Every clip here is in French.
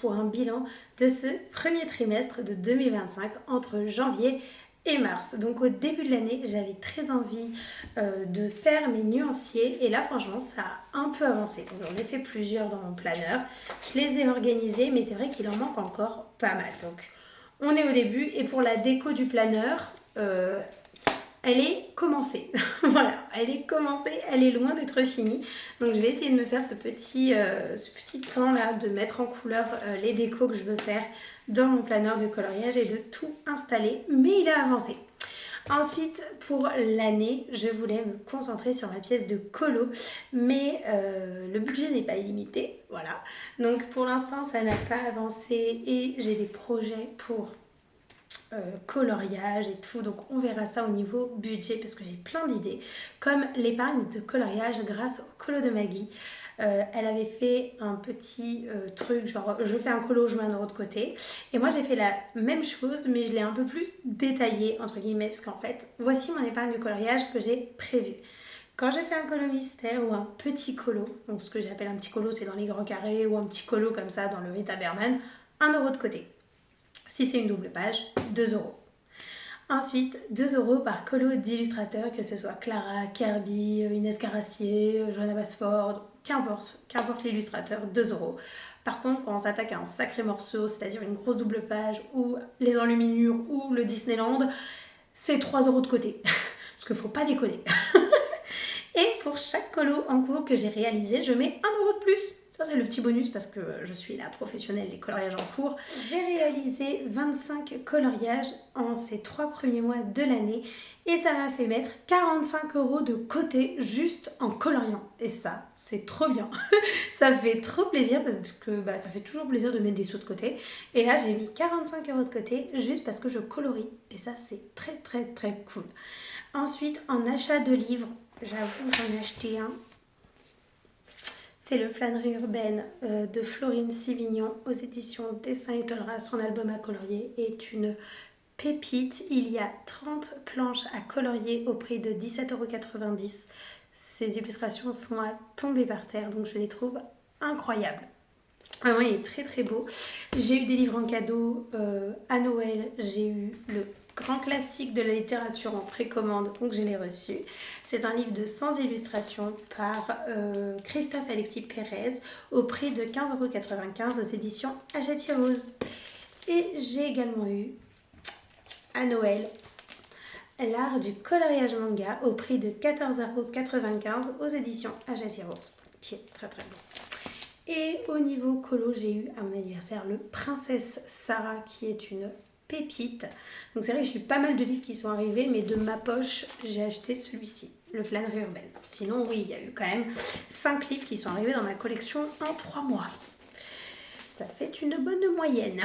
pour un bilan de ce premier trimestre de 2025 entre janvier et mars. Donc au début de l'année, j'avais très envie de faire mes nuanciers et là franchement ça a un peu avancé. Donc j'en ai fait plusieurs dans mon planeur, je les ai organisés mais c'est vrai qu'il en manque encore pas mal. Donc on est au début et pour la déco du planeur, elle est commencée. Voilà, elle est commencée, elle est loin d'être finie. Donc je vais essayer de me faire ce petit temps là, de mettre en couleur les décos que je veux faire dans mon planeur de coloriage et de tout installer. Mais il a avancé. Ensuite, pour l'année, je voulais me concentrer sur ma pièce de colo, mais le budget n'est pas illimité, voilà. Donc pour l'instant, ça n'a pas avancé et j'ai des projets pour coloriage et tout, donc on verra ça au niveau budget parce que j'ai plein d'idées comme l'épargne de coloriage grâce au colo de Maggie. Elle avait fait un petit truc genre je fais un colo, je mets un euro de côté et moi j'ai fait la même chose mais je l'ai un peu plus détaillé entre guillemets parce qu'en fait voici mon épargne de coloriage que j'ai prévu. Quand je fais un colo mystère ou un petit colo, donc ce que j'appelle un petit colo c'est dans les grands carrés ou un petit colo comme ça dans le Rita Berman, 1 euro de côté. Si c'est une double page, 2 euros. Ensuite, 2 euros par colo d'illustrateur, que ce soit Clara, Kirby, Inès Carassier, Johanna Basford, qu'importe l'illustrateur, 2 euros. Par contre, quand on s'attaque à un sacré morceau, c'est-à-dire une grosse double page, ou les enluminures, ou le Disneyland, c'est 3 euros de côté. Parce qu'il ne faut pas déconner. Et pour chaque colo en cours que j'ai réalisé, je mets 1 euro de plus. Ça, c'est le petit bonus parce que je suis la professionnelle des coloriages en cours. J'ai réalisé 25 coloriages en ces 3 premiers mois de l'année et ça m'a fait mettre 45 euros de côté juste en coloriant. Et ça, c'est trop bien. Ça fait trop plaisir parce que ça fait toujours plaisir de mettre des sous de côté. Et là, j'ai mis 45 euros de côté juste parce que je colorie. Et ça, c'est très, très, très cool. Ensuite, en achat de livres, j'avoue, j'en ai acheté un. C'est le Flânerie urbaine de Florine Sivignon aux éditions Dessin et Tolera. Son album à colorier est une pépite. Il y a 30 planches à colorier au prix de 17,90 €. Ces illustrations sont à tomber par terre, donc je les trouve incroyables. Vraiment, il est très très beau. J'ai eu des livres en cadeau à Noël. J'ai eu le grand classique de la littérature en précommande, donc je l'ai reçu. C'est un livre de 100 illustrations par Christophe Alexis Pérez au prix de 15,95 € aux éditions Hachette Rose. Et j'ai également eu à Noël l'art du coloriage manga au prix de 14,95 € aux éditions Hachette Rose, qui est très très beau. Et au niveau colo, j'ai eu à mon anniversaire le Princesse Sarah qui est une pépite. Donc c'est vrai que j'ai eu pas mal de livres qui sont arrivés, mais de ma poche, j'ai acheté celui-ci, le Flânerie urbaine. Sinon, oui, il y a eu quand même 5 livres qui sont arrivés dans ma collection en 3 mois. Ça fait une bonne moyenne.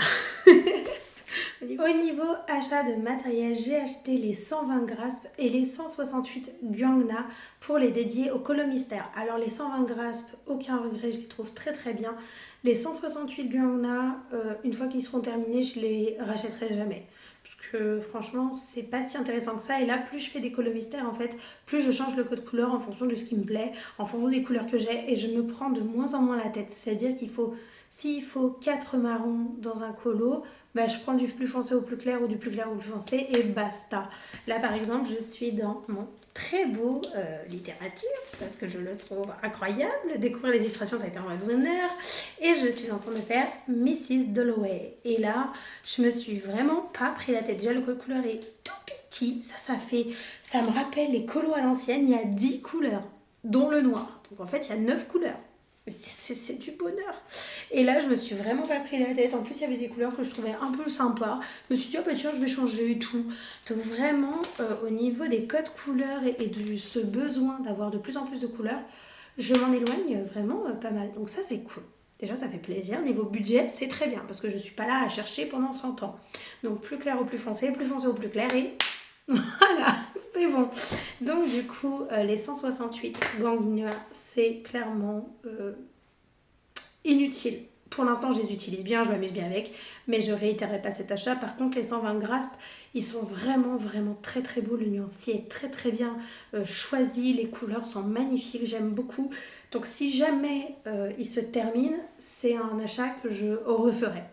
Au niveau achat de matériel, j'ai acheté les 120 graspes et les 168 Guangna pour les dédier au colo mystère. Alors les 120 graspes, aucun regret, je les trouve très très bien. Les 168 Guangna, une fois qu'ils seront terminés, je les rachèterai jamais. Parce que franchement, c'est pas si intéressant que ça. Et là, plus je fais des colos mystères, en fait, plus je change le code couleur en fonction de ce qui me plaît, en fonction des couleurs que j'ai. Et je me prends de moins en moins la tête. C'est-à-dire qu'il faut, s'il faut 4 marrons dans un colo, je prends du plus foncé au plus clair ou du plus clair au plus foncé et basta. Là, par exemple, je suis dans mon très beau littérature parce que je le trouve incroyable. Découvrir les illustrations, ça a été un vrai bonheur. Et je suis en train de faire Mrs. Dalloway. Et là, je me suis vraiment pas pris la tête. Déjà, le code couleur est tout petit. Ça me rappelle les colos à l'ancienne. Il y a 10 couleurs, dont le noir. Donc en fait, il y a 9 couleurs. C'est du bonheur. Et là, je me suis vraiment pas pris la tête. En plus, il y avait des couleurs que je trouvais un peu sympas. Je me suis dit, tiens, je vais changer et tout. Donc vraiment, au niveau des codes couleurs et de ce besoin d'avoir de plus en plus de couleurs, je m'en éloigne vraiment pas mal. Donc ça, c'est cool. Déjà, ça fait plaisir. Niveau budget, c'est très bien parce que je suis pas là à chercher pendant 100 ans. Donc plus clair au plus foncé au plus clair et voilà, c'est bon. Donc du coup, les 168 Guangna, c'est clairement inutile. Pour l'instant, je les utilise bien, je m'amuse bien avec, mais je ne réitérerai pas cet achat. Par contre, les 120 graspes, ils sont vraiment, vraiment très, très beaux. Le nuancier est très, très bien choisi. Les couleurs sont magnifiques, j'aime beaucoup. Donc si jamais il se termine, c'est un achat que je referai.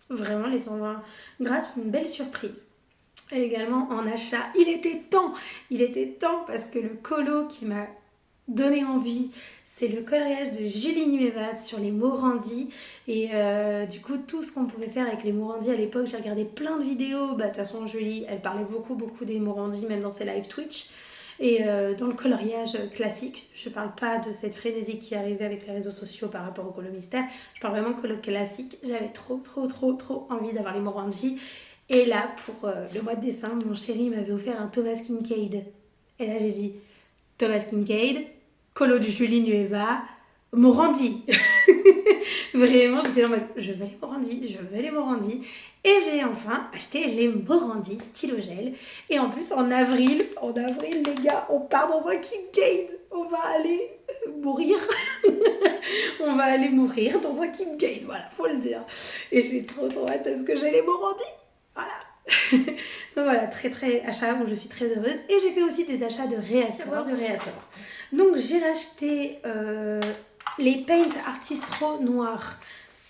Vraiment, les 120 grâce, une belle surprise. Et également en achat, il était temps parce que le colo qui m'a donné envie, c'est le coloriage de Julie Nueva sur les Morandi. Et du coup, tout ce qu'on pouvait faire avec les Morandi à l'époque, j'ai regardé plein de vidéos. De toute façon, Julie, elle parlait beaucoup des Morandi, même dans ses live Twitch. Et dans le coloriage classique, je ne parle pas de cette frénésie qui arrivait avec les réseaux sociaux par rapport au colo mystère. Je parle vraiment de colo classique. J'avais trop envie d'avoir les Morandi. Et là, pour le mois de décembre, mon chéri m'avait offert un Thomas Kincaid. Et là, j'ai dit, Thomas Kincaid, colo de Julie Nueva, Morandi. Vraiment, j'étais en mode, je veux les Morandi. Et j'ai enfin acheté les Morandi stylo gel. Et en plus, en avril, les gars, on part dans un Kincaid. On va aller mourir. On va aller mourir dans un Kincaid, voilà, faut le dire. Et j'ai trop hâte parce que j'ai les Morandi. Voilà. Donc voilà, très achat où je suis très heureuse. Et j'ai fait aussi des achats de réassorts. Donc j'ai racheté les Paint Artistro noirs.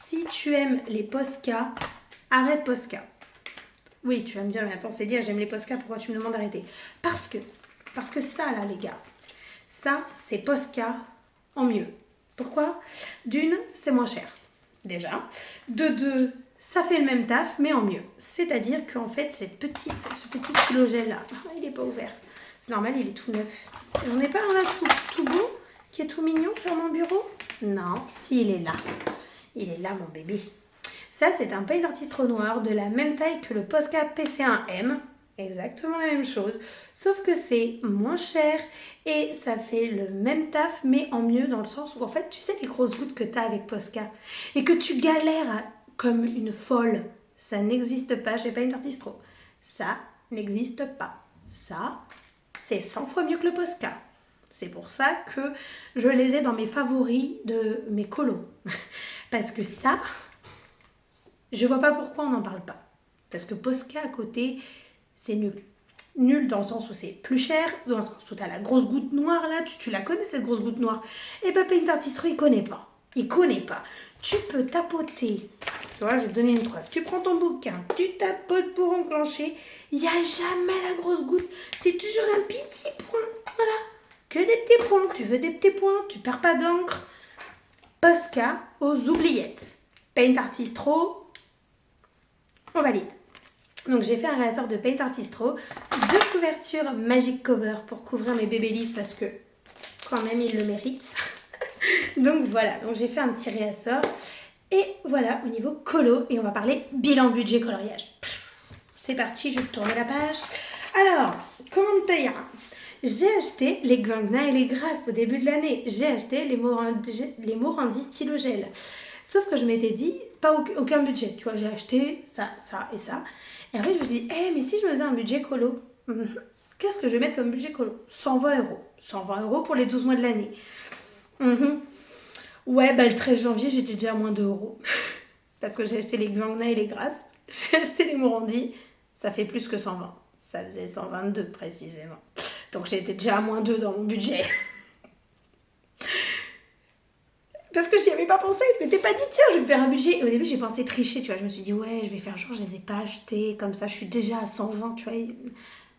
Si tu aimes les Posca, arrête Posca. Oui, tu vas me dire, mais attends Célia, j'aime les Posca, pourquoi tu me demandes d'arrêter? Parce que ça là les gars, ça c'est Posca en mieux. Pourquoi? D'une, c'est moins cher, déjà. De deux, ça fait le même taf, mais en mieux. C'est-à-dire qu'en fait, ce petit stylo gel là, il n'est pas ouvert. C'est normal, il est tout neuf. J'en ai pas un là tout beau, qui est tout mignon sur mon bureau? Non, si, il est là. Il est là, mon bébé. Ça, c'est un Paint Artistro noir de la même taille que le Posca PC1M. Exactement la même chose. Sauf que c'est moins cher et ça fait le même taf, mais en mieux dans le sens où, en fait, tu sais les grosses gouttes que tu as avec Posca et que tu galères comme une folle. Ça n'existe pas chez Paint Artistro. Ça n'existe pas. Ça, c'est 100 fois mieux que le Posca. C'est pour ça que je les ai dans mes favoris de mes colos. Parce que ça, je vois pas pourquoi on n'en parle pas. Parce que Posca à côté, c'est nul. Nul dans le sens où c'est plus cher, dans le sens où tu as la grosse goutte noire là, tu la connais cette grosse goutte noire. Et bien Paint Artistro, il connaît pas. Tu peux tapoter. Tu vois, je vais te donner une preuve. Tu prends ton bouquin, tu tapotes pour enclencher. Il n'y a jamais la grosse goutte. C'est toujours un petit point. Voilà. Que des petits points. Tu veux des petits points, tu perds pas d'encre. Posca aux oubliettes. Paint Artistro, on valide. Donc j'ai fait un réassort de Paint Artistro, 2 couvertures Magic Cover pour couvrir mes bébés livres parce que quand même ils le méritent. Donc voilà, donc j'ai fait un petit réassort. Et voilà au niveau colo, et on va parler bilan budget coloriage. C'est parti, je vais tourner la page. Alors, comment te dire? J'ai acheté les Gangna et les Grasp au début de l'année. J'ai acheté les Morandi stylo gel. Sauf que je m'étais dit, pas aucun budget. Tu vois, j'ai acheté ça et ça. Et après, je me suis dit, mais si je me faisais un budget colo, qu'est-ce que je vais mettre comme budget colo? 120 €. 120 € pour les 12 mois de l'année. Ouais, le 13 janvier, j'étais déjà à moins 2 €. Parce que j'ai acheté les Gangna et les Grasp. J'ai acheté les Morandi. Ça fait plus que 120. Ça faisait 122 précisément. Donc j'étais déjà à moins 2 dans mon budget. Parce que je n'y avais pas pensé. Je m'étais pas dit, tiens, je vais me faire un budget. Et au début, j'ai pensé tricher, tu vois. Je me suis dit, ouais, je vais faire genre, je les ai pas achetés. Comme ça, je suis déjà à 120, tu vois. Et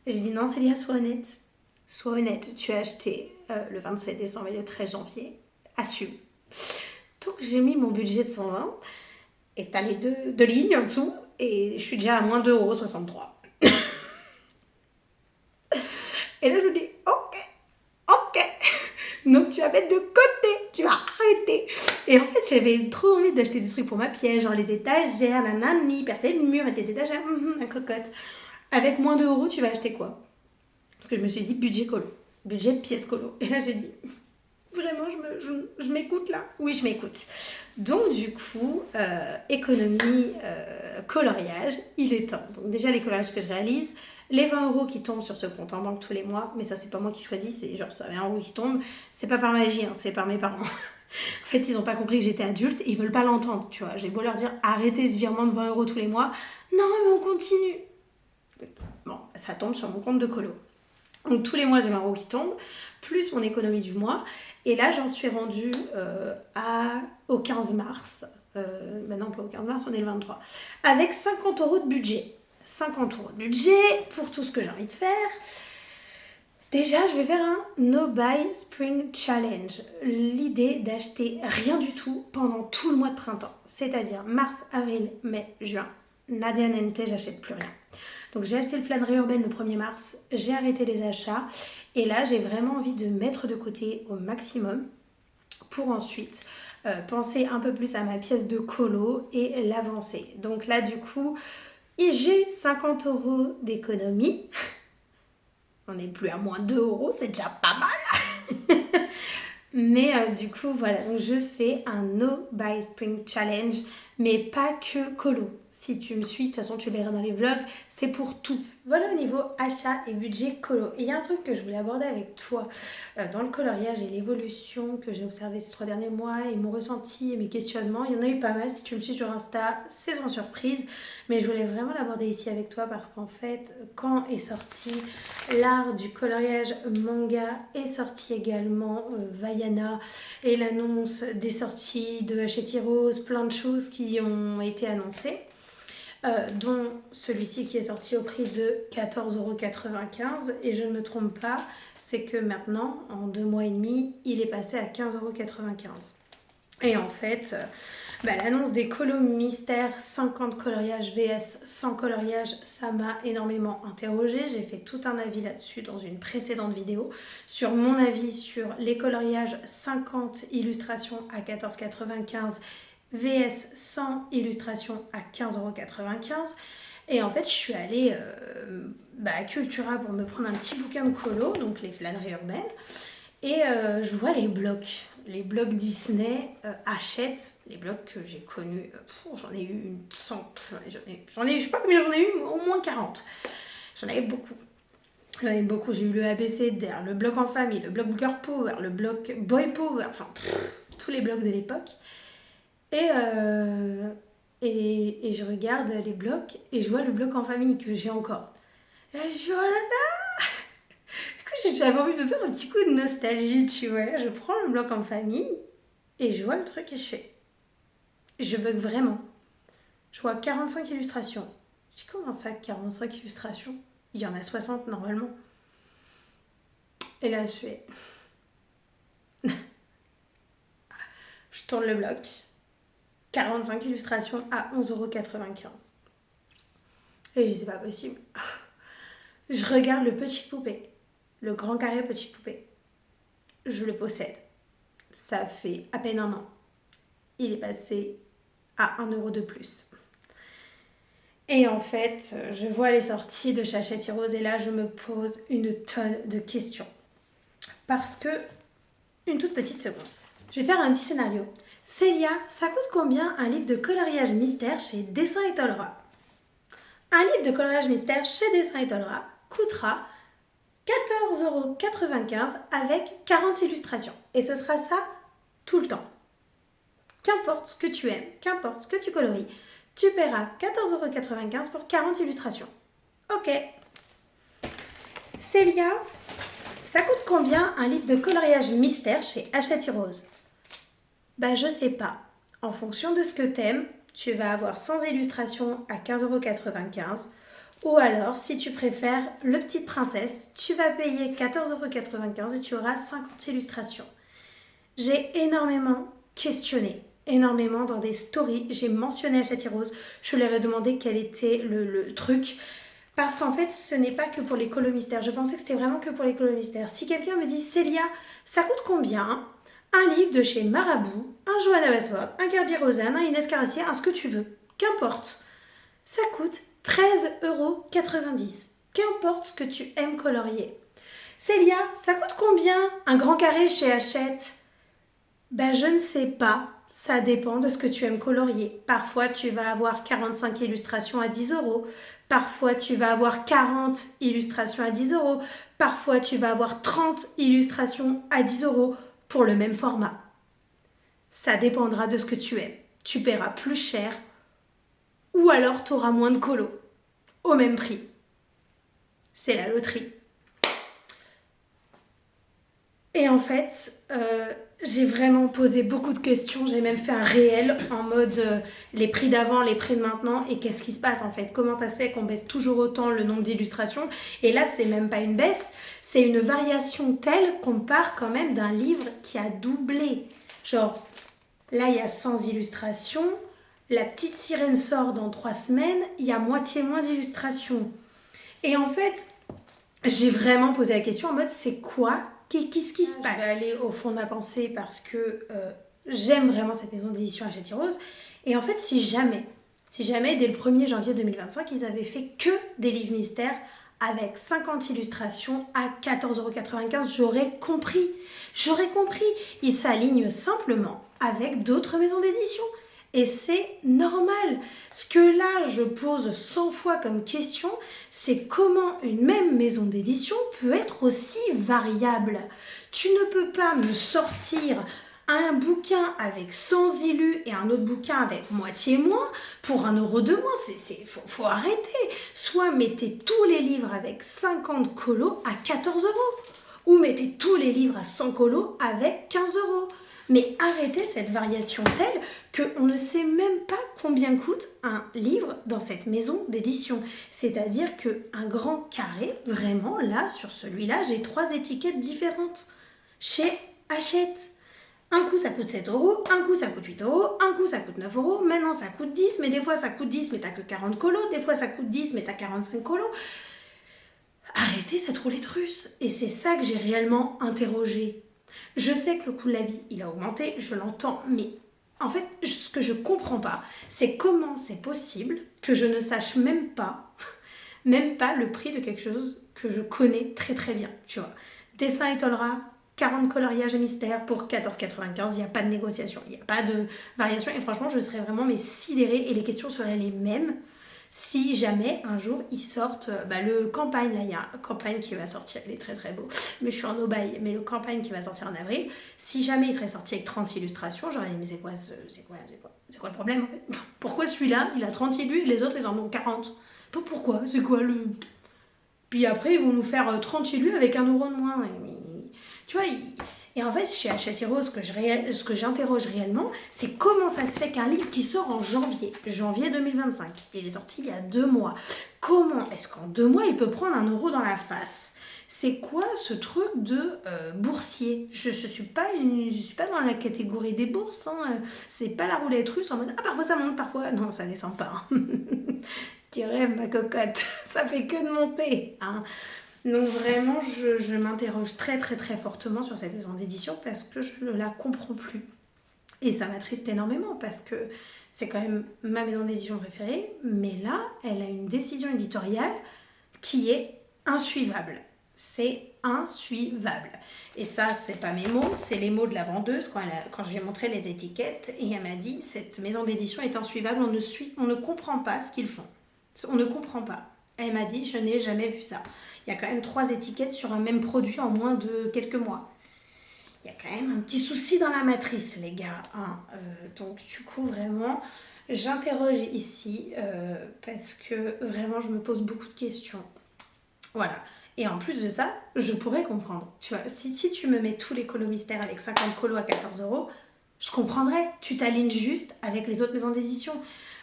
j'ai dit, non, Célia, sois honnête. Sois honnête. Tu as acheté le 27 décembre et le 13 janvier. Assume. Donc, j'ai mis mon budget de 120. Et t'as les deux lignes en dessous. Et je suis déjà à moins 2,63 €. Et là, je me dis, ok. Donc, tu vas mettre de côté. Tu vas arrêter. Et en fait, j'avais trop envie d'acheter des trucs pour ma pièce, genre les étagères, nanani, percer le mur, mettre des étagères, la cocotte. Avec moins de €, tu vas acheter quoi? Parce que je me suis dit, budget colo. Budget pièce colo. Et là, j'ai dit, vraiment, je m'écoute là? Oui, je m'écoute. Donc, du coup, économie, coloriage, il est temps. Donc, déjà, les coloriages que je réalise, les 20 € qui tombent sur ce compte en banque tous les mois, mais ça, c'est pas moi qui choisis, c'est genre, ça 20 € qui tombent, c'est pas par magie, c'est par mes parents. En fait, ils ont pas compris que j'étais adulte et ils veulent pas l'entendre, tu vois. J'ai beau leur dire, arrêtez ce virement de 20 € tous les mois. Non, mais on continue. Bon, ça tombe sur mon compte de colo. Donc tous les mois, j'ai 20 euros qui tombent, plus mon économie du mois. Et là, j'en suis rendue au 15 mars. Non, pas au 15 mars, on est le 23. Avec 50 euros de budget. 50 euros de budget pour tout ce que j'ai envie de faire. Déjà, je vais faire un No Buy Spring Challenge. L'idée d'acheter rien du tout pendant tout le mois de printemps. C'est-à-dire mars, avril, mai, juin. Nadia Nente, j'achète plus rien. Donc j'ai acheté le flânerie urbaine le 1er mars. J'ai arrêté les achats. Et là, j'ai vraiment envie de mettre de côté au maximum pour ensuite penser un peu plus à ma pièce de colo et l'avancer. Donc là, du coup, j'ai 50 euros d'économie. On n'est plus à moins 2 euros, c'est déjà pas mal. Mais du coup, voilà, donc je fais un No Buy Spring Challenge, mais pas que colo. Si tu me suis, de toute façon, tu verras dans les vlogs, c'est pour tout. Voilà au niveau achat et budget colo. Et il y a un truc que je voulais aborder avec toi dans le coloriage et l'évolution que j'ai observée ces 3 derniers mois et mon ressenti et mes questionnements. Il y en a eu pas mal. Si tu me suis sur Insta, c'est sans surprise. Mais je voulais vraiment l'aborder ici avec toi parce qu'en fait, quand est sorti l'art du coloriage manga, est sorti également Vaiana et l'annonce des sorties de Hachette Heroes, plein de choses qui ont été annoncées. Dont celui-ci qui est sorti au prix de 14,95 €. Et je ne me trompe pas, c'est que maintenant, en 2 mois et demi, il est passé à 15,95 €. Et en fait, l'annonce des colos mystères 50 coloriages vs 100 coloriages, ça m'a énormément interrogée. J'ai fait tout un avis là-dessus dans une précédente vidéo sur mon avis sur les coloriages 50 illustrations à 14,95 € vs 100 illustrations à 15,95 €. Et en fait, je suis allée à Cultura pour me prendre un petit bouquin de colo, donc les flâneries urbaines. Et je vois les blocs Disney, Hachette, les blocs que j'ai connus. J'en ai eu une centaine, je sais pas combien j'en ai eu, au moins 40. J'en avais beaucoup. J'ai eu le ABCDR, le bloc en famille, le bloc Girl Power, le bloc Boy Power, enfin tous les blocs de l'époque. Et je regarde les blocs et je vois le bloc en famille que j'ai encore. Et je dis, oh là là! Du coup, j'avais envie de me faire un petit coup de nostalgie, tu vois. Je prends le bloc en famille et je vois le truc et je fais. Je bug vraiment. Je vois 45 illustrations. Je dis, comment ça, 45 illustrations? Il y en a 60 normalement. Et là, je fais. Je tourne le bloc. 45 illustrations à 11,95 €. Et je dis, c'est pas possible. Je regarde le petit poupée, le grand carré petit poupée. Je le possède. Ça fait à peine 1 an. Il est passé à 1 € de plus. Et en fait, je vois les sorties de Hachette Heroes et là, je me pose une tonne de questions. Parce que, une toute petite seconde, je vais faire un petit scénario. Célia, ça coûte combien un livre de coloriage mystère chez Dessin et Tolera? Un livre de coloriage mystère chez Dessin et Tolera coûtera 14,95 € avec 40 illustrations. Et ce sera ça tout le temps. Qu'importe ce que tu aimes, qu'importe ce que tu colories, tu paieras 14,95 € pour 40 illustrations. Ok. Célia, ça coûte combien un livre de coloriage mystère chez Hachette Heroes? Je sais pas. En fonction de ce que t'aimes, tu vas avoir 100 illustrations à 15,95 €. Ou alors, si tu préfères le Petite Princesse, tu vas payer 14,95 € et tu auras 50 illustrations. J'ai énormément questionné, énormément dans des stories. J'ai mentionné Hachette Heroes, je leur ai demandé quel était le truc. Parce qu'en fait, ce n'est pas que pour les colos mystères. Je pensais que c'était vraiment que pour les colos mystères. Si quelqu'un me dit, Célia, ça coûte combien un livre de chez Marabout, un Johanna Basford, un Kerby Rosen, un Inès Carassier, un ce que tu veux, qu'importe. Ça coûte 13,90 €. Qu'importe ce que tu aimes colorier. Célia, ça coûte combien un grand carré chez Hachette? Je ne sais pas. Ça dépend de ce que tu aimes colorier. Parfois, tu vas avoir 45 illustrations à 10 €. Parfois, tu vas avoir 40 illustrations à 10 €. Parfois, tu vas avoir 30 illustrations à 10 € pour le même format. Ça dépendra de ce que tu aimes. Tu paieras plus cher ou alors tu auras moins de colos au même prix. C'est la loterie. Et en fait, j'ai vraiment posé beaucoup de questions. J'ai même fait un réel en mode les prix d'avant, les prix de maintenant et qu'est-ce qui se passe en fait. Comment ça se fait qu'on baisse toujours autant le nombre d'illustrations. Et là, c'est même pas une baisse, c'est une variation telle qu'on part quand même d'un livre qui a doublé. Genre, là, il y a 100 illustrations. La petite sirène sort dans 3 semaines. Il y a moitié moins d'illustrations. Et en fait, j'ai vraiment posé la question en mode c'est quoi? Qu'est-ce qui se passe? Je vais aller au fond de ma pensée parce que j'aime vraiment cette maison d'édition Hachette Rose. Et en fait, si jamais, dès le 1er janvier 2025, ils avaient fait que des livres mystères avec 50 illustrations à 14,95 €, j'aurais compris. J'aurais compris. Ils s'alignent simplement avec d'autres maisons d'édition. Et c'est normal. Ce que là, je pose 100 fois comme question, c'est comment une même maison d'édition peut être aussi variable. Tu ne peux pas me sortir un bouquin avec 100 illus et un autre bouquin avec moitié moins pour 1 € de moins. Faut arrêter. Soit mettez tous les livres avec 50 colos à 14 € ou mettez tous les livres à 100 colos avec 15 €. Mais arrêtez cette variation telle qu'on ne sait même pas combien coûte un livre dans cette maison d'édition. C'est-à-dire qu'un grand carré, vraiment, là, sur celui-là, j'ai 3 étiquettes différentes chez Hachette. Un coup ça coûte 7 €, un coup ça coûte 8 €, un coup ça coûte 9 €, maintenant ça coûte 10, mais des fois ça coûte 10 mais t'as que 40 colos, des fois ça coûte 10 mais t'as 45 colos. Arrêtez cette roulette russe. Et c'est ça que j'ai réellement interrogé. Je sais que le coût de la vie, il a augmenté, je l'entends, mais en fait, ce que je comprends pas, c'est comment c'est possible que je ne sache même pas le prix de quelque chose que je connais très très bien, tu vois. Dessin et Tolra, 40 coloriages et mystères pour 14,95, il n'y a pas de négociation, il n'y a pas de variation, et franchement, je serais vraiment sidérée et les questions seraient les mêmes. Si jamais un jour ils sortent le campagne, là il y a un campagne qui va sortir, il est très très beau, mais je suis en aubaille, mais le campagne qui va sortir en avril, si jamais il serait sorti avec 30 illustrations, j'aurais dit mais c'est quoi le problème en fait? Pourquoi celui-là il a 30 illus et les autres ils en ont 40? Pourquoi? C'est quoi le... Puis après ils vont nous faire 30 illus avec 1 € de moins. Tu vois, et en fait, chez Hachette Rose, ce que j'interroge réellement, c'est comment ça se fait qu'un livre qui sort en janvier 2025, il est sorti il y a 2 mois, comment est-ce qu'en 2 mois, il peut prendre 1 € dans la face? C'est quoi ce truc de boursier? Je suis pas dans la catégorie des bourses, hein. C'est pas la roulette russe en mode « Ah, parfois ça monte, parfois... » Non, ça descend pas. Hein. Tu rêves, ma cocotte, ça fait que de monter. Hein. Donc vraiment, je m'interroge très très très fortement sur cette maison d'édition parce que je ne la comprends plus. Et ça m'attriste énormément parce que c'est quand même ma maison d'édition préférée, mais là, elle a une décision éditoriale qui est insuivable. C'est insuivable. Et ça, c'est pas mes mots, c'est les mots de la vendeuse quand je lui ai montré les étiquettes et elle m'a dit cette maison d'édition est insuivable, on ne comprend pas ce qu'ils font. On ne comprend pas. Elle m'a dit je n'ai jamais vu ça. Il y a quand même 3 étiquettes sur un même produit en moins de quelques mois. Il y a quand même un petit souci dans la matrice, les gars. Hein. Donc, du coup, vraiment, j'interroge ici parce que vraiment, je me pose beaucoup de questions. Voilà. Et en plus de ça, je pourrais comprendre. Tu vois, si tu me mets tous les colos mystères avec 50 colos à 14 €, je comprendrais. Tu t'alignes juste avec les autres maisons d'édition.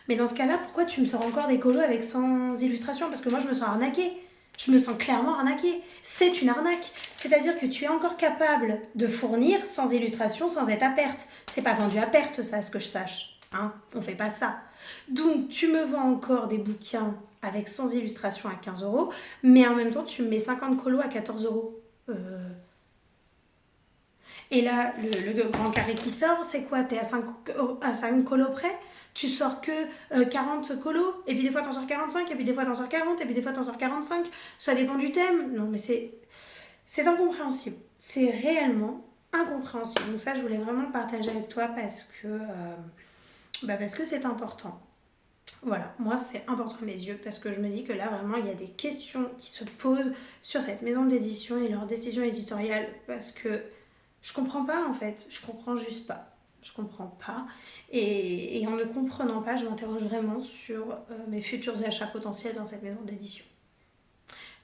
Mais dans ce cas-là, pourquoi tu me sors encore des colos avec 100 illustrations? Parce que moi, je me sens arnaquée. Je me sens clairement arnaquée. C'est une arnaque. C'est-à-dire que tu es encore capable de fournir sans illustration, sans être à perte. C'est pas vendu à perte, ça, à ce que je sache. Hein, on fait pas ça. Donc, tu me vends encore des bouquins avec 100 illustrations à 15 €, mais en même temps, tu me mets 50 colos à 14 €. Et là, le grand carré qui sort, c'est quoi? T'es à 5 colos près? Tu sors que 40 colos, et puis des fois t'en sors 45, et puis des fois t'en sors 40, et puis des fois t'en sors 45. Ça dépend du thème. Non, mais c'est incompréhensible. C'est réellement incompréhensible. Donc ça, je voulais vraiment le partager avec toi parce que c'est important. Voilà, moi c'est important à mes yeux parce que je me dis que là vraiment il y a des questions qui se posent sur cette maison d'édition et leur décision éditoriale parce que je comprends pas en fait, je comprends juste pas. Je comprends pas. Et en ne comprenant pas, je m'interroge vraiment sur mes futurs achats potentiels dans cette maison d'édition.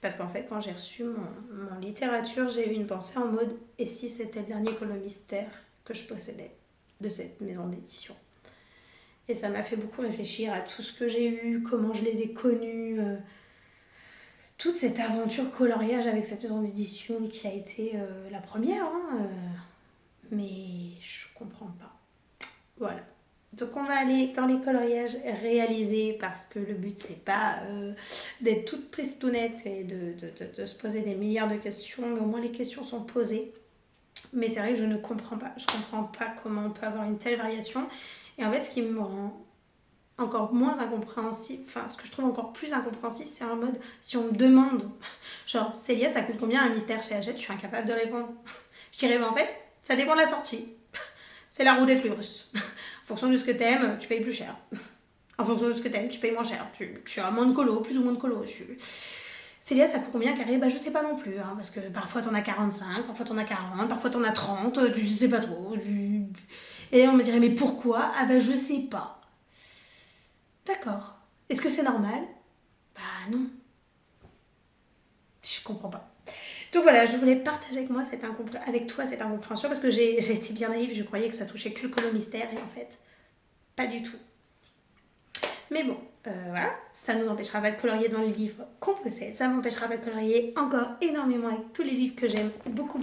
Parce qu'en fait, quand j'ai reçu mon littérature, j'ai eu une pensée en mode « Et si c'était le dernier Colo Mystère que je possédais de cette maison d'édition ?» Et ça m'a fait beaucoup réfléchir à tout ce que j'ai eu, comment je les ai connus, toute cette aventure coloriage avec cette maison d'édition qui a été la première, hein, mais je comprends pas. Voilà. Donc on va aller dans les coloriages réalisés parce que le but c'est pas d'être toute tristounette et de se poser des milliards de questions, mais au moins les questions sont posées. Mais c'est vrai que je ne comprends pas. Je comprends pas comment on peut avoir une telle variation. Et en fait, ce qui me rend encore moins incompréhensible, enfin ce que je trouve encore plus incompréhensible, c'est en mode si on me demande, genre Célia, ça coûte combien un mystère chez Hachette, je suis incapable de répondre. Je dirais, en fait, ça dépend de la sortie. C'est la roue des russes. En fonction de ce que t'aimes, tu payes plus cher. En fonction de ce que t'aimes, tu payes moins cher. Tu as moins de colo, plus ou moins de colo. Célia, ça coûte combien carré? Bah je sais pas non plus, hein, parce que parfois t'en as 45, parfois t'en as 40, parfois t'en as 30, je sais pas trop. Et on me dirait, mais pourquoi? Ah bah je sais pas. D'accord. Est-ce que c'est normal? Bah non. Je comprends pas. Donc voilà, je voulais partager avec toi cette incompréhension parce que j'ai été bien naïve, je croyais que ça touchait que le Colo Mystère et en fait, pas du tout. Mais bon, voilà, ça nous empêchera pas de colorier dans les livres qu'on possède, ça m'empêchera pas de colorier encore énormément avec tous les livres que j'aime beaucoup,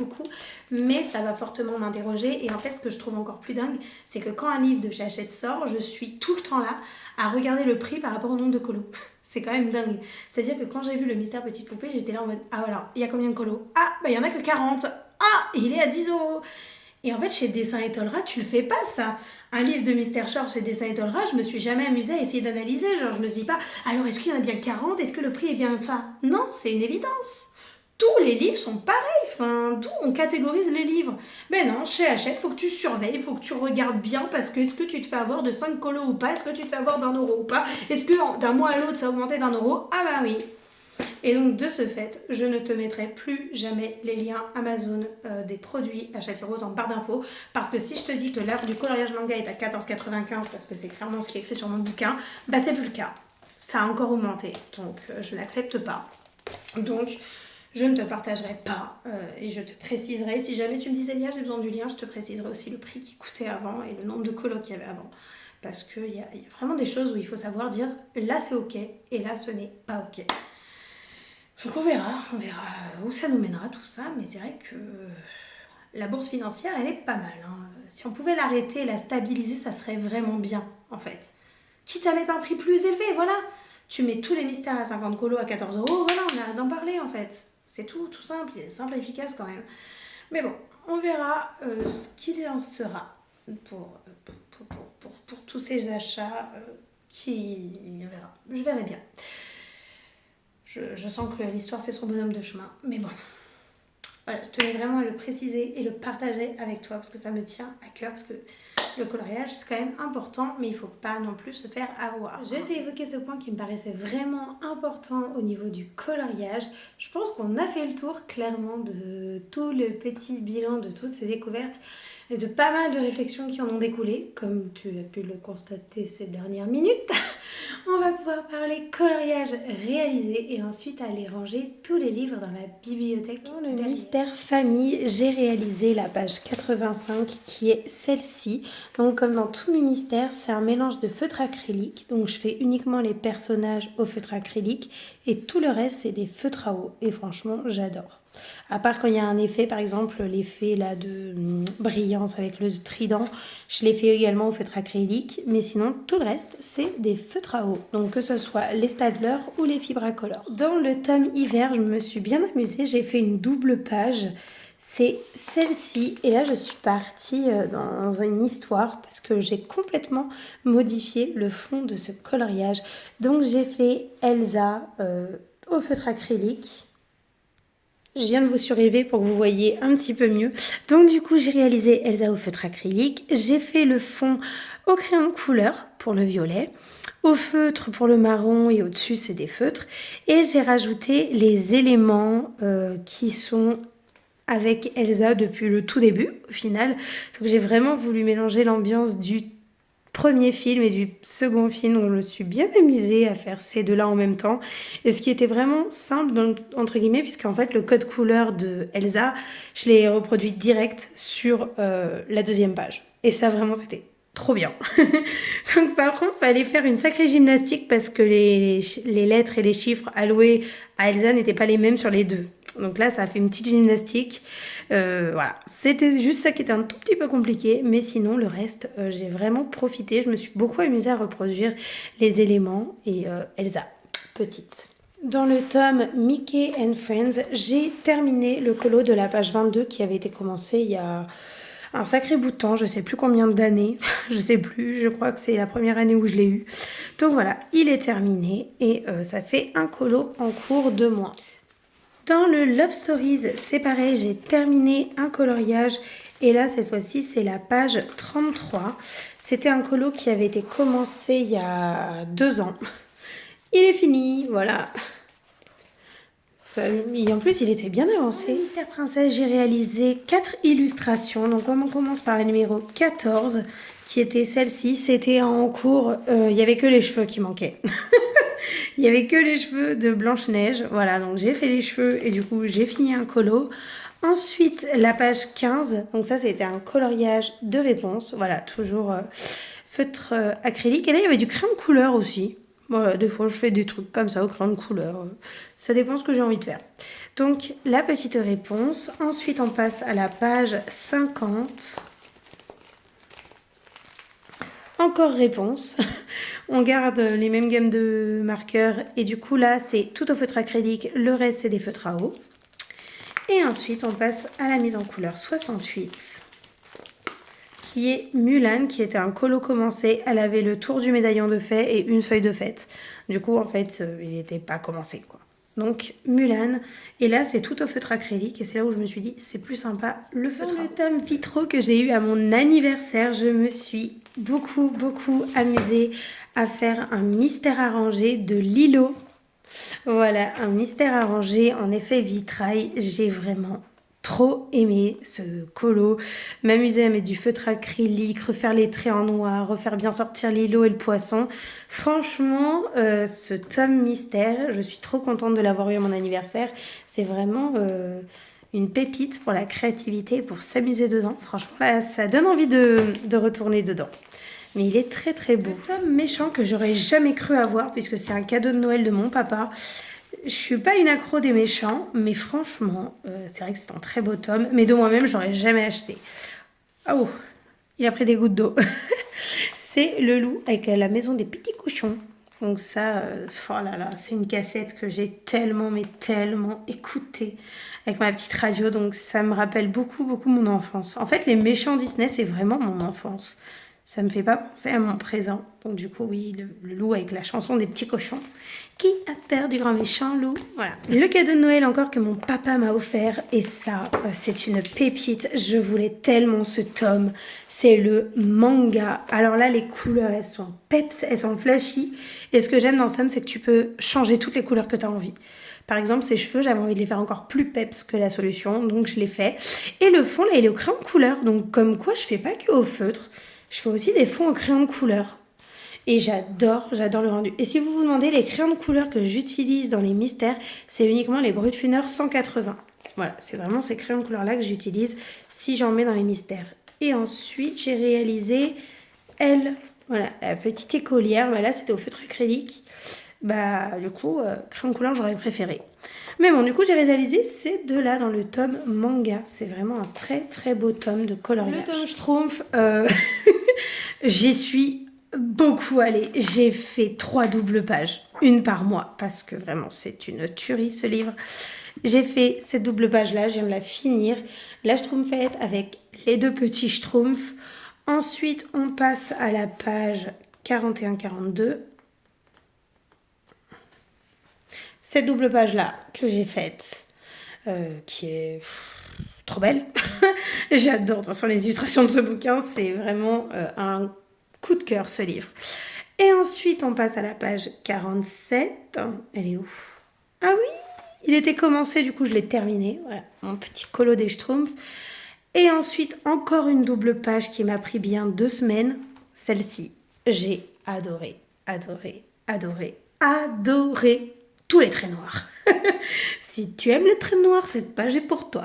mais ça va fortement m'interroger et en fait, ce que je trouve encore plus dingue, c'est que quand un livre de chez Hachette sort, je suis tout le temps là à regarder le prix par rapport au nombre de colos. C'est quand même dingue. C'est-à-dire que quand j'ai vu le Mystère Petite Poupée, j'étais là en mode, ah voilà, il y a combien de colos? Ah, bah il y en a que 40. Ah, il est à 10 €. Et en fait, chez Dessin et Tolera, tu le fais pas ça. Un livre de Mystère Short chez Dessin et Tolera, je me suis jamais amusée à essayer d'analyser. Genre, je me dis pas, alors est-ce qu'il y en a bien 40? Est-ce que le prix est bien ça? Non, c'est une évidence. Tous les livres sont pareils. Enfin, d'où on catégorise les livres. Mais non, chez Hachette, faut que tu surveilles, faut que tu regardes bien parce que est-ce que tu te fais avoir de 5 colos ou pas? Est-ce que tu te fais avoir d'1 € ou pas? Est-ce que d'un mois à l'autre, ça a augmenté d'1 €? Ah bah oui. Et donc de ce fait, je ne te mettrai plus jamais les liens Amazon des produits Hachette Heroes en barre d'infos parce que si je te dis que l'heure du coloriage manga est à 14,95 parce que c'est clairement ce qui est écrit sur mon bouquin, bah c'est plus le cas. Ça a encore augmenté, donc je n'accepte pas. Donc je ne te partagerai pas et je te préciserai, si jamais tu me disais Elia j'ai besoin du lien, je te préciserai aussi le prix qui coûtait avant et le nombre de colos qu'il y avait avant. Parce qu'il y a vraiment des choses où il faut savoir dire là c'est ok et là ce n'est pas ok. Donc on verra où ça nous mènera tout ça, mais c'est vrai que la bourse financière, elle est pas mal. Hein. Si on pouvait l'arrêter et la stabiliser, ça serait vraiment bien, en fait. Quitte à mettre un prix plus élevé, voilà. Tu mets tous les mystères à 50 colos à 14 €, voilà, on arrête d'en parler, en fait. C'est tout simple, simple et efficace quand même. Mais bon, on verra ce qu'il en sera pour tous ces achats on verra. Je verrai bien. Je sens que l'histoire fait son bonhomme de chemin, mais bon. Voilà, je tenais vraiment à le préciser et le partager avec toi parce que ça me tient à cœur, parce que le coloriage c'est quand même important, mais il ne faut pas non plus se faire avoir. Je t'ai évoqué ce point qui me paraissait vraiment important au niveau du coloriage. Je pense qu'on a fait le tour clairement de tout le petit bilan de toutes ces découvertes et de pas mal de réflexions qui en ont découlé, comme tu as pu le constater ces dernières minutes. On va pouvoir parler coloriage réalisé et ensuite aller ranger tous les livres dans la bibliothèque. Dans le mystère famille, j'ai réalisé la page 85 qui est celle-ci. Donc comme dans tous mes mystères, c'est un mélange de feutre acrylique. Donc je fais uniquement les personnages au feutre acrylique et tout le reste c'est des feutres à eau. Et franchement, j'adore. À part quand il y a un effet, par exemple l'effet là de brillance avec le trident, je l'ai fait également au feutre acrylique, mais sinon tout le reste c'est des feutres à eau, donc que ce soit les Staedtler ou les Fibracolor. Dans le tome hiver, je me suis bien amusée, j'ai fait une double page, c'est celle-ci, et là je suis partie dans une histoire parce que j'ai complètement modifié le fond de ce coloriage. Donc j'ai fait Elsa au feutre acrylique. Je viens de vous surélever pour que vous voyez un petit peu mieux. Donc du coup, j'ai réalisé Elsa au feutre acrylique. J'ai fait le fond au crayon de couleur pour le violet, au feutre pour le marron et au-dessus, c'est des feutres. Et j'ai rajouté les éléments qui sont avec Elsa depuis le tout début, au final. Donc j'ai vraiment voulu mélanger l'ambiance du premier film et du second film, où je me suis bien amusée à faire ces deux-là en même temps. Et ce qui était vraiment simple, donc, entre guillemets, puisqu'en fait, le code couleur de Elsa, je l'ai reproduit direct sur la deuxième page. Et ça, vraiment, c'était trop bien. Donc, par contre, il fallait faire une sacrée gymnastique parce que les lettres et les chiffres alloués à Elsa n'étaient pas les mêmes sur les deux. Donc là, ça a fait une petite gymnastique. Voilà, c'était juste ça qui était un tout petit peu compliqué, mais sinon le reste, j'ai vraiment profité. Je me suis beaucoup amusée à reproduire les éléments et Elsa, petite. Dans le tome Mickey and Friends, j'ai terminé le colo de la page 22 qui avait été commencé il y a un sacré bout de temps, je sais plus combien d'années, je sais plus, je crois que c'est la première année où je l'ai eu. Donc voilà, il est terminé et ça fait un colo en cours de mois. Dans le Love Stories, c'est pareil, j'ai terminé un coloriage et là, cette fois-ci, c'est la page 33. C'était un colo qui avait été commencé il y a 2 ans. Il est fini, voilà. En plus, il était bien avancé. Mystère Princesse, j'ai réalisé 4 illustrations. Donc, on commence par la numéro 14, qui était celle-ci. C'était en cours, il n'y avait que les cheveux qui manquaient. Il n'y avait que les cheveux de Blanche-Neige. Voilà, donc j'ai fait les cheveux et du coup, j'ai fini un colo. Ensuite, la page 15. Donc ça, c'était un coloriage de réponse. Voilà, toujours feutre acrylique. Et là, il y avait du crayon de couleur aussi. Voilà, des fois, je fais des trucs comme ça au crayon de couleur. Ça dépend ce que j'ai envie de faire. Donc, la petite réponse. Ensuite, on passe à la page 50. Encore réponse. On garde les mêmes gammes de marqueurs et du coup là c'est tout au feutre acrylique, le reste c'est des feutres à eau. Et ensuite on passe à la mise en couleur 68 qui est Mulan, qui était un colo commencé. Elle avait le tour du médaillon de fée et une feuille de fête. Du coup en fait il n'était pas commencé quoi. Donc Mulan, et là c'est tout au feutre acrylique et c'est là où je me suis dit c'est plus sympa le feutre. Dans le tome vitraux que j'ai eu à mon anniversaire, je me suis beaucoup amusée à faire un mystère arrangé de Lilo. Voilà, un mystère arrangé en effet vitrail. J'ai vraiment trop aimé ce colo, m'amuser à mettre du feutre acrylique, refaire les traits en noir, refaire bien sortir Lilo et le poisson. Franchement, ce tome mystère, je suis trop contente de l'avoir eu à mon anniversaire. C'est vraiment une pépite pour la créativité et pour s'amuser dedans. Franchement, là, ça donne envie de retourner dedans. Mais il est très beau. Le tome méchant que j'aurais jamais cru avoir puisque c'est un cadeau de Noël de mon papa. Je suis pas une accro des méchants, mais franchement, c'est vrai que c'est un très beau tome. Mais de moi-même, j'aurais jamais acheté. Oh, il a pris des gouttes d'eau. C'est Le Loup avec la maison des petits cochons. Donc ça, oh là là, c'est une cassette que j'ai tellement écoutée avec ma petite radio. Donc ça me rappelle beaucoup mon enfance. En fait, les méchants Disney, c'est vraiment mon enfance. Ça me fait pas penser à mon présent. Donc du coup, oui, le loup avec la chanson des petits cochons. Qui a peur du grand méchant loup? Voilà. Le cadeau de Noël encore que mon papa m'a offert. Et ça, c'est une pépite. Je voulais tellement ce tome. C'est le manga. Alors là, les couleurs, elles sont peps, elles sont flashy. Et ce que j'aime dans ce tome, c'est que tu peux changer toutes les couleurs que tu as envie. Par exemple, ses cheveux, j'avais envie de les faire encore plus peps que la solution. Donc je l'ai fait. Et le fond, là, il est au crayon de couleur. Donc comme quoi, je fais pas que au feutre. Je fais aussi des fonds au crayon de couleur. Et j'adore le rendu. Et si vous vous demandez, les crayons de couleur que j'utilise dans les mystères, c'est uniquement les Brutfuner 180. Voilà, c'est vraiment ces crayons de couleur-là que j'utilise si j'en mets dans les mystères. Et ensuite, j'ai réalisé elle, voilà, la petite écolière. Bah là, c'était au feutre acrylique. Bah, du coup, crayon de couleur, j'aurais préféré. Mais bon, du coup, j'ai réalisé ces deux-là dans le tome manga. C'est vraiment un très beau tome de coloriage. Le tome Schtroumpf, j'y suis beaucoup allée. J'ai fait 3 doubles pages, une par mois, parce que vraiment, c'est une tuerie ce livre. J'ai fait cette double page-là, je viens de la finir. La Schtroumpfette avec les 2 petits Schtroumpfs. Ensuite, on passe à la page 41-42. Cette double page-là que j'ai faite, qui est trop belle. J'adore, de toute façon, les illustrations de ce bouquin, c'est vraiment un coup de cœur, ce livre. Et ensuite, on passe à la page 47. Elle est où? Ah oui, il était commencé, du coup, je l'ai terminé. Voilà, mon petit colo des Schtroumpfs. Et ensuite, encore une double page qui m'a pris bien 2 semaines. Celle-ci. j'ai adoré, adoré, adoré, adoré tous les traits noirs. Si tu aimes les traits noirs, cette page est pour toi.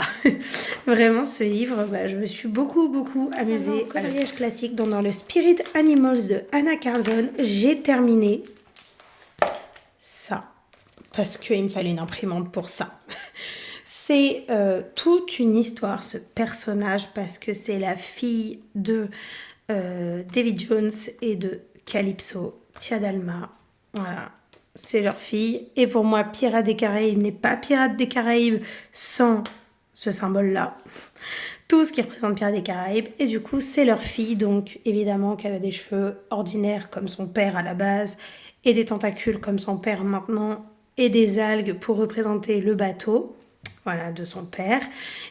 Vraiment, ce livre, je me suis beaucoup amusée. Coloriage classique, donc dans le Spirit Animals de Anna Carlson, j'ai terminé ça. Parce qu'il me fallait une imprimante pour ça. C'est toute une histoire, ce personnage, parce que c'est la fille de David Jones et de Calypso, Tia Dalma. Voilà, c'est leur fille. Et pour moi, Pirate des Caraïbes n'est pas Pirate des Caraïbes sans ce symbole-là. Tout ce qui représente Pirate des Caraïbes. Et du coup, c'est leur fille. Donc, évidemment, qu'elle a des cheveux ordinaires comme son père à la base et des tentacules comme son père maintenant et des algues pour représenter le bateau. Voilà, de son père.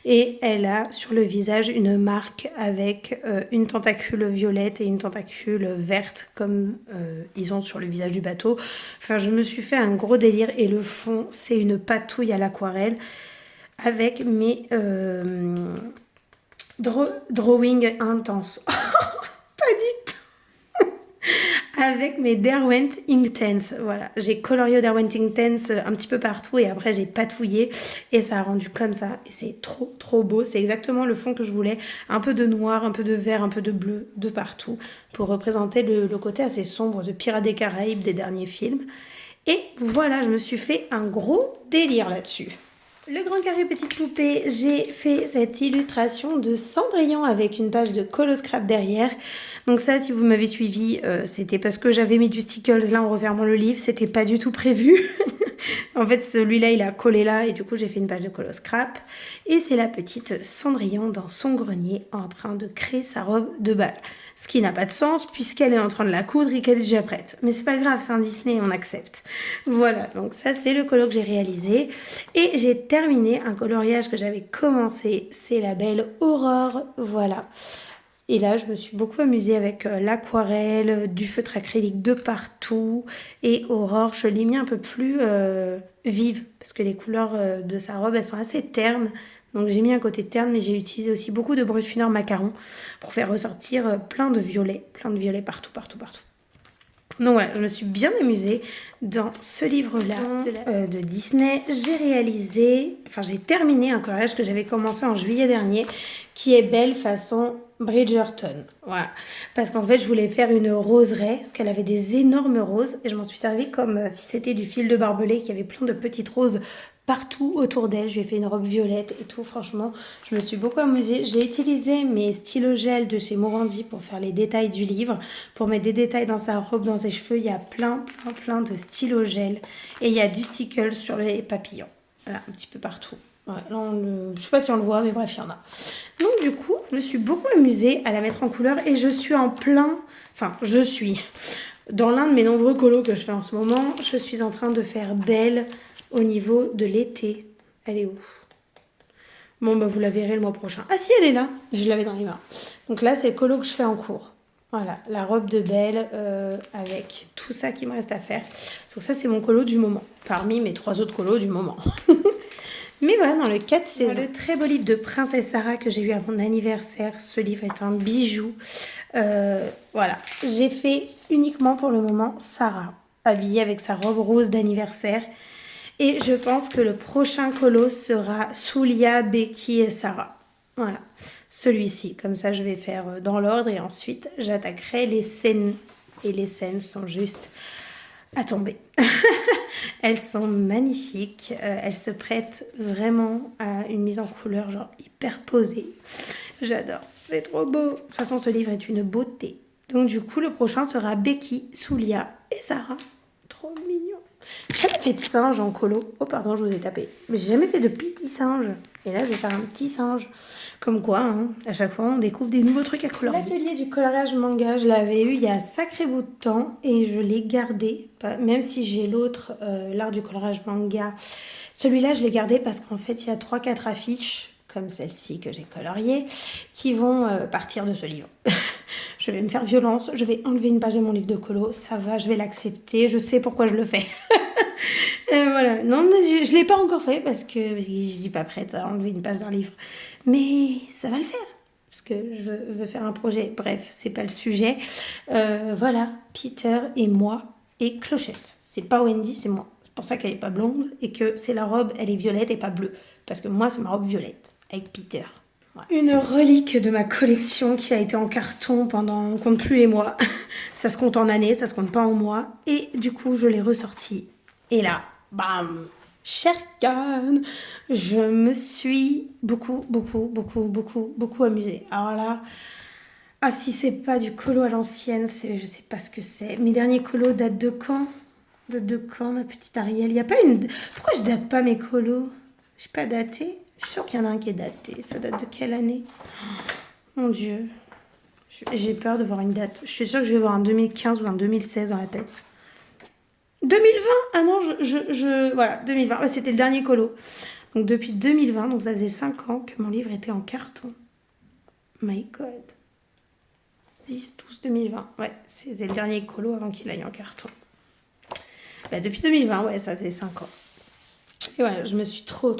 Et elle a sur le visage une marque avec une tentacule violette et une tentacule verte comme ils ont sur le visage du bateau. Enfin, je me suis fait un gros délire et le fond, c'est une patouille à l'aquarelle avec mes drawing intense. Pas du tout. Avec mes Derwent Inktense, voilà, j'ai colorié au Derwent Inktense un petit peu partout et après j'ai patouillé et ça a rendu comme ça et c'est trop beau, c'est exactement le fond que je voulais, un peu de noir, un peu de vert, un peu de bleu de partout pour représenter le côté assez sombre de Pirates des Caraïbes des derniers films et voilà, je me suis fait un gros délire là-dessus. Le grand carré petite poupée, j'ai fait cette illustration de Cendrillon avec une page de Coloscrap derrière. Donc ça, si vous m'avez suivi, c'était parce que j'avais mis du stickles là en refermant le livre. C'était pas du tout prévu. En fait, celui-là, il a collé là et du coup, j'ai fait une page de Coloscrap. Et c'est la petite Cendrillon dans son grenier en train de créer sa robe de bal. Ce qui n'a pas de sens puisqu'elle est en train de la coudre et qu'elle est déjà prête. Mais c'est pas grave, c'est un Disney, on accepte. Voilà, donc ça c'est le colo que j'ai réalisé. Et j'ai terminé un coloriage que j'avais commencé, c'est la belle Aurore, voilà. Et là, je me suis beaucoup amusée avec l'aquarelle, du feutre acrylique de partout. Et Aurore, je l'ai mis un peu plus vive parce que les couleurs de sa robe, elles sont assez ternes. Donc j'ai mis un côté terne, mais j'ai utilisé aussi beaucoup de brut funeur macaron pour faire ressortir plein de violets partout. Donc voilà, je me suis bien amusée dans ce livre-là de Disney. J'ai terminé un coloriage que j'avais commencé en juillet dernier, qui est Belle façon Bridgerton. Voilà, parce qu'en fait, je voulais faire une roseraie, parce qu'elle avait des énormes roses, et je m'en suis servie comme si c'était du fil de barbelé, qui avait plein de petites roses partout autour d'elle. Je lui ai fait une robe violette et tout. Franchement, je me suis beaucoup amusée. J'ai utilisé mes stylos gel de chez Morandi pour faire les détails du livre, pour mettre des détails dans sa robe, dans ses cheveux. Il y a plein de stylos gel et il y a du stickle sur les papillons. Voilà, un petit peu partout. Voilà, là je sais pas si on le voit, mais bref, il y en a. Donc du coup, je me suis beaucoup amusée à la mettre en couleur et je suis dans l'un de mes nombreux colos que je fais en ce moment. Je suis en train de faire Belle au niveau de l'été. Elle est où? Bon, vous la verrez le mois prochain. Ah si, elle est là. Je l'avais dans les mains. Donc là, c'est le colo que je fais en cours. Voilà, la robe de Belle avec tout ça qui me reste à faire. Donc ça, c'est mon colo du moment. Parmi mes 3 autres colos du moment. Mais voilà, dans le 4 saisons. Le très beau livre de Princesse Sarah que j'ai eu à mon anniversaire. Ce livre est un bijou. Voilà, j'ai fait uniquement pour le moment Sarah, habillée avec sa robe rose d'anniversaire. Et je pense que le prochain colo sera Soulia, Becky et Sarah. Voilà, celui-ci. Comme ça, je vais faire dans l'ordre et ensuite, j'attaquerai les scènes. Et les scènes sont juste à tomber. Elles sont magnifiques. Elles se prêtent vraiment à une mise en couleur genre hyper posée. J'adore. C'est trop beau. De toute façon, ce livre est une beauté. Donc du coup, le prochain sera Becky, Soulia et Sarah. Trop mignon. J'ai jamais fait de singe en colo. Oh pardon, je vous ai tapé. Mais j'ai jamais fait de petit singe. Et là, je vais faire un petit singe. Comme quoi, hein, à chaque fois, on découvre des nouveaux trucs à colorier. L'atelier du coloriage manga, je l'avais eu il y a un sacré bout de temps. Et je l'ai gardé. Même si j'ai l'autre, l'art du coloriage manga. Celui-là, je l'ai gardé parce qu'en fait, il y a 3-4 affiches, comme celle-ci que j'ai coloriée, qui vont partir de ce livre. Je vais me faire violence, je vais enlever une page de mon livre de colo, ça va, je vais l'accepter, je sais pourquoi je le fais. Voilà, non, je ne l'ai pas encore fait parce que je ne suis pas prête à enlever une page d'un livre. Mais ça va le faire. parce que je veux faire un projet. Bref, c'est pas le sujet. Voilà, Peter et moi et Clochette. C'est pas Wendy, c'est moi. C'est pour ça qu'elle est pas blonde et que c'est la robe, elle est violette et pas bleue. Parce que moi, c'est ma robe violette avec Peter. Ouais. Une relique de ma collection qui a été en carton pendant, on compte plus les mois. Ça se compte en années, ça se compte pas en mois. Et du coup, je l'ai ressortie. Et là, bam, Sherkan, je me suis beaucoup amusée. Alors là, ah si c'est pas du colo à l'ancienne, je sais pas ce que c'est. Mes derniers colos datent de quand? Date de quand, ma petite Ariel? Il y a pas une... Pourquoi je date pas mes colos? Je suis pas datée. Je suis sûre qu'il y en a un qui est daté. Ça date de quelle année? Mon Dieu. J'ai peur de voir une date. Je suis sûre que je vais voir un 2015 ou un 2016 dans la tête. 2020. Ah non, voilà, 2020. Ouais, c'était le dernier colo. Donc depuis 2020, donc ça faisait 5 ans que mon livre était en carton. My God. 10, 12, 2020. Ouais, c'était le dernier colo avant qu'il aille en carton. Bah, depuis 2020, ouais, ça faisait 5 ans. Et voilà, je me suis trop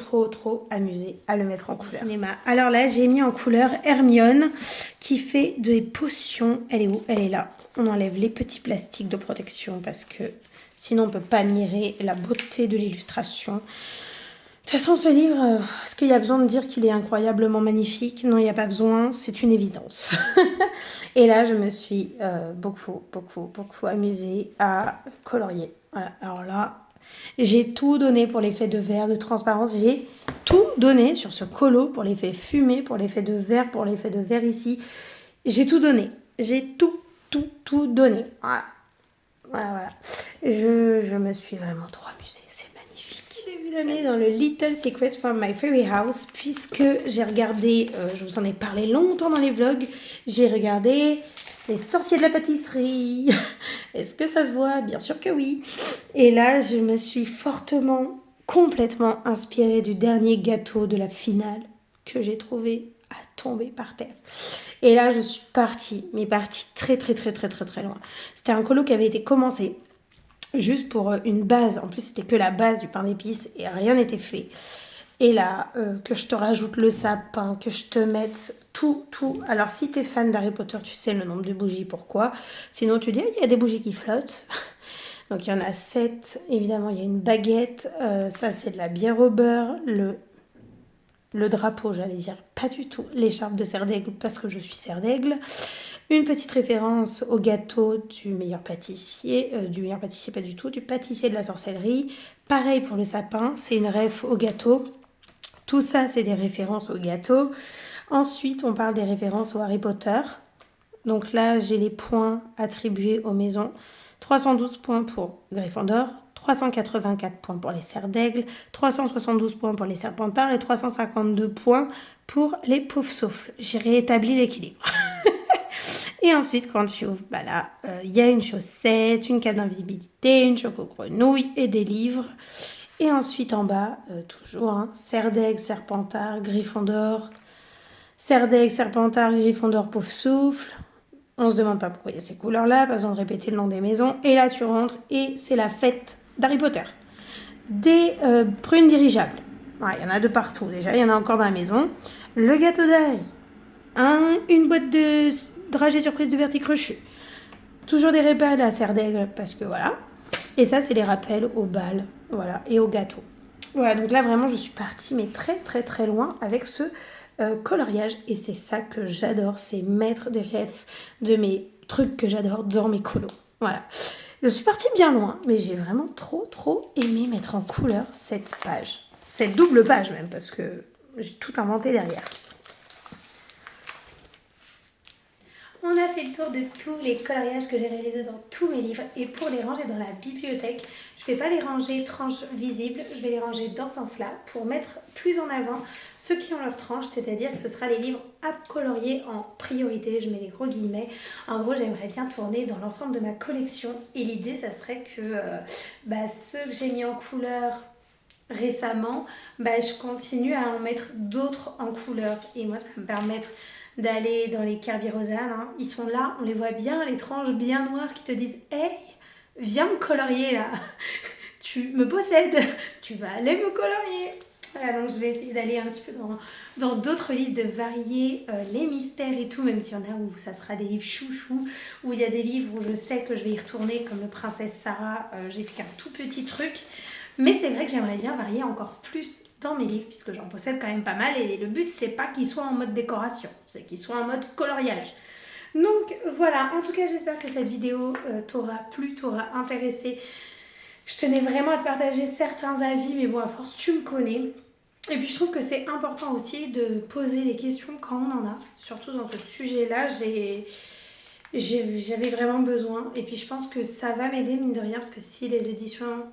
amusée à le mettre en couleur. Cinéma. Alors là, j'ai mis en couleur Hermione qui fait des potions. Elle est où? Elle est là. On enlève les petits plastiques de protection parce que sinon on ne peut pas admirer la beauté de l'illustration. De toute façon, ce livre, est-ce qu'il y a besoin de dire qu'il est incroyablement magnifique? Non, il n'y a pas besoin, c'est une évidence. Et là, je me suis beaucoup amusée à colorier. Voilà, alors là... J'ai tout donné pour l'effet de verre, de transparence. J'ai tout donné sur ce colo pour l'effet fumé, pour l'effet de verre, pour l'effet de verre ici. J'ai tout donné. J'ai tout donné. Voilà. Je me suis vraiment trop amusée. C'est magnifique. Début d'année dans le Little Secrets from My Fairy House, puisque j'ai regardé, je vous en ai parlé longtemps dans les vlogs, j'ai regardé... Les sorciers de la pâtisserie. Est-ce que ça se voit? Bien sûr que oui. Et là, je me suis complètement inspirée du dernier gâteau de la finale que j'ai trouvé à tomber par terre. Et là, je suis partie très loin. C'était un colo qui avait été commencé juste pour une base. En plus, c'était que la base du pain d'épices et rien n'était fait. Et là, que je te rajoute le sapin, que je te mette tout. Alors, si tu es fan d'Harry Potter, tu sais le nombre de bougies, pourquoi. Sinon, tu dis, il y a des bougies qui flottent. Donc, il y en a 7. Évidemment, il y a une baguette. Ça, c'est de la bière au beurre. Le drapeau, j'allais dire, pas du tout. L'écharpe de cerf d'aigle, parce que je suis cerf d'aigle. Une petite référence au gâteau du meilleur pâtissier. Du meilleur pâtissier, pas du tout. Du pâtissier de la sorcellerie. Pareil pour le sapin. C'est une ref au gâteau. Tout ça, c'est des références au gâteau. Ensuite, on parle des références au Harry Potter. Donc là, j'ai les points attribués aux maisons. 312 points pour Gryffondor, 384 points pour les cerfs d'aigle, 372 points pour les serpentards et 352 points pour les poufs-souffles. J'ai réétabli l'équilibre. Et ensuite, quand tu ouvres, bah là, y a une chaussette, une cape d'invisibilité, une choco-grenouille et des livres. Et ensuite, en bas, toujours, cerf d'aigle, serpentard, Gryffondor, cerf d'aigle, serpentard, Gryffondor, pouf-souffle. On se demande pas pourquoi il y a ces couleurs-là, pas besoin de répéter le nom des maisons. Et là, tu rentres et c'est la fête d'Harry Potter. Des prunes dirigeables. Il y en a de partout déjà, il y en a encore dans la maison. Le gâteau d'Harry. Une boîte de dragées surprise de Bertie Crochu. Toujours des rappels à cerf d'aigle parce que voilà. Et ça, c'est les rappels au bal, voilà, et au gâteau. Voilà, donc là, vraiment, je suis partie, mais très loin avec ce coloriage. Et c'est ça que j'adore, c'est mettre des refs de mes trucs que j'adore dans mes colos. Voilà. Je suis partie bien loin, mais j'ai vraiment trop aimé mettre en couleur cette page. Cette double page même, parce que j'ai tout inventé derrière. On a fait le tour de tous les coloriages que j'ai réalisés dans tous mes livres. Et pour les ranger dans la bibliothèque, je ne vais pas les ranger tranches visibles, je vais les ranger dans ce sens-là pour mettre plus en avant ceux qui ont leur tranche, c'est-à-dire que ce sera les livres à colorier en priorité, je mets les gros guillemets. En gros, j'aimerais bien tourner dans l'ensemble de ma collection et l'idée, ça serait que ceux que j'ai mis en couleur récemment, je continue à en mettre d'autres en couleur. Et moi, ça va me permettre d'aller dans les Kerberos. Ils sont là, on les voit bien, les tranches bien noires qui te disent « Hey, viens me colorier là, tu me possèdes, tu vas aller me colorier !» Voilà, donc je vais essayer d'aller un petit peu dans d'autres livres, de varier les mystères et tout, même s'il y en a où ça sera des livres chouchous, où il y a des livres où je sais que je vais y retourner, comme le Princesse Sarah, j'ai fait un tout petit truc. Mais c'est vrai que j'aimerais bien varier encore plus dans mes livres, puisque j'en possède quand même pas mal, et le but c'est pas qu'ils soient en mode décoration, c'est qu'ils soient en mode coloriage. Donc voilà, en tout cas j'espère que cette vidéo t'aura plu, t'aura intéressé. Je tenais vraiment à te partager certains avis, mais bon, à force, tu me connais. Et puis je trouve que c'est important aussi de poser les questions quand on en a. Surtout dans ce sujet-là, j'avais vraiment besoin. Et puis je pense que ça va m'aider, mine de rien, parce que si les éditions,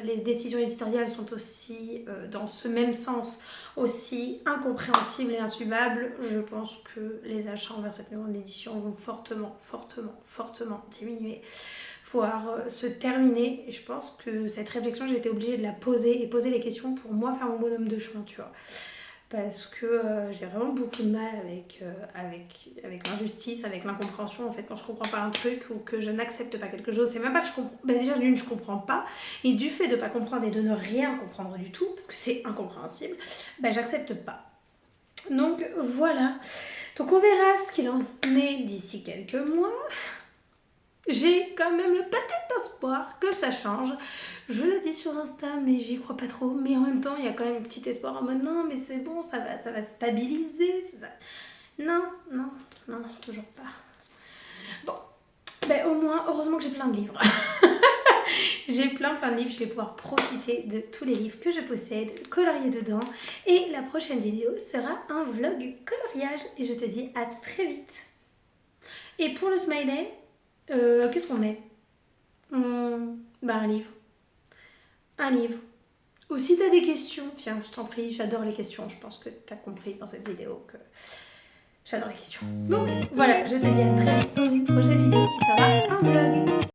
les décisions éditoriales sont aussi, dans ce même sens, aussi incompréhensibles et insuivables, je pense que les achats envers cette maison d'édition vont fortement, fortement, fortement diminuer, voire se terminer. Et je pense que cette réflexion, j'ai été obligée de la poser et poser les questions pour moi faire mon bonhomme de chemin, tu vois. Parce que j'ai vraiment beaucoup de mal avec l'injustice, avec l'incompréhension en fait, quand je comprends pas un truc ou que je n'accepte pas quelque chose. C'est même pas que je comprends, bah déjà d'une je comprends pas, et du fait de pas comprendre et de ne rien comprendre du tout, parce que c'est incompréhensible, bah j'accepte pas. Donc voilà, donc on verra ce qu'il en est d'ici quelques mois. J'ai quand même le petit espoir que ça change. Je le dis sur Insta, mais j'y crois pas trop. Mais en même temps, il y a quand même un petit espoir en mode non, mais c'est bon, ça va stabiliser. Non, non, non, toujours pas. Bon, ben au moins, heureusement que j'ai plein de livres. J'ai plein de livres, je vais pouvoir profiter de tous les livres que je possède, colorier dedans. Et la prochaine vidéo sera un vlog coloriage. Et je te dis à très vite. Et pour le smiley, qu'est-ce qu'on met Bah un livre. Un livre. Ou si tu as des questions, tiens, je t'en prie, j'adore les questions. Je pense que tu as compris dans cette vidéo que j'adore les questions. Donc voilà, je te dis à très vite dans une prochaine vidéo qui sera un vlog.